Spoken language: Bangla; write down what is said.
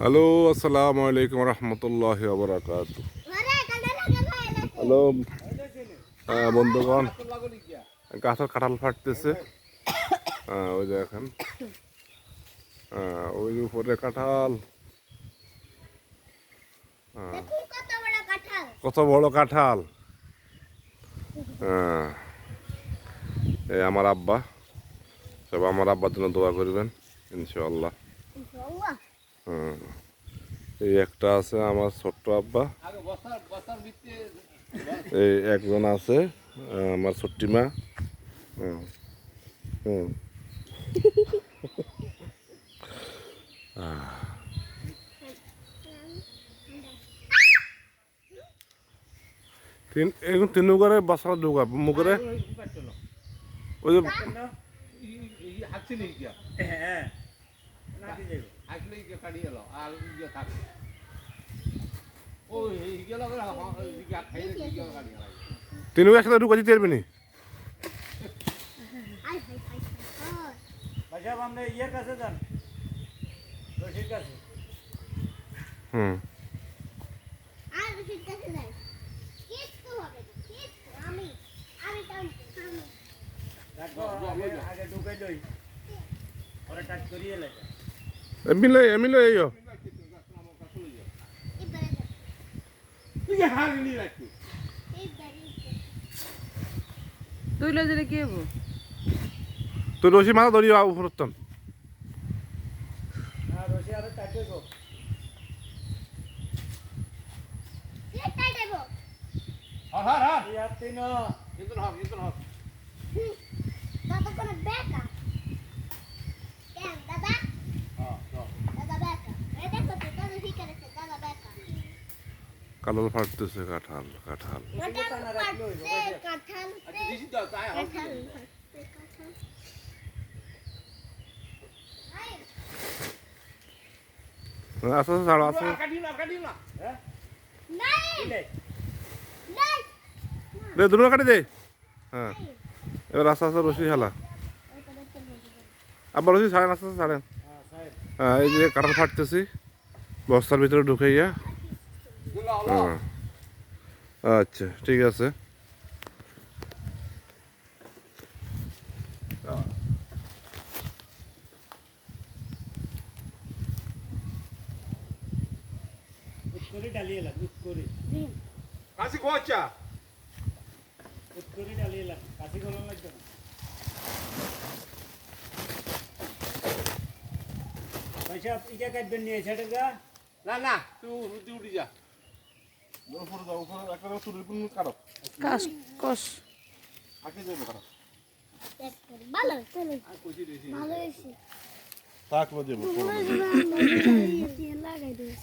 হ্যালো, আসসালামু আলাইকুম রহমতুল্লাহ বারাকাত। হ্যালো বন্ধুগণ, গাছের কাঁঠাল ফাটতেছে। ওই যে এখন ওই উপরে কাঁঠাল, কত বড় কাঁঠাল। এই আমার আব্বা, সব আমার আব্বার জন্য দোয়া করবেন ইনশাআল্লাহ। এই একটা আছে আমার ছোট্ট আব্বা, এই একজন আছে আমার ছোট্টি মা। এখন তিন করে বাসা ঢুকা মুখে ওই যে তিন একসাথে ঢুকা দিতে পারবি নি? হুম, এমিলে এমিলে এই তুই লই দিলে কি হবো? তুই রশি মাথা ধরি উপরতন কালাল ফাটতেছে কাঁঠাল কাঁঠাল। আস্তে আস্তে ছাড়ো, আস্তে দে, দুটো কাটি দে। হ্যাঁ, এবার আস্তে আস্তে রশি হেলা, আবার রশি ছাড়েন, আস্তে আস্তে ছাড়েন। হ্যাঁ, এই যে কাঁঠাল ফাটতেছি বস্তার ভিতরে ঢুকাইয়া। হ্যাঁ, আচ্ছা ঠিক আছে। কাশি কোচা উৎকরি ডালিয়ে কাশি গলন লাগবে না। পয়সা ইটা কাটবেন নিয়ে ছেড়ে যা। না না, তুই উঠি যা, উপরে যাও, উপরে একটা চুরির কোন কাটো কাশ কষ আগে যাবে কাটো ভালো চলো ভালো হয়েছে থাকলো যাবো লাগাই দিস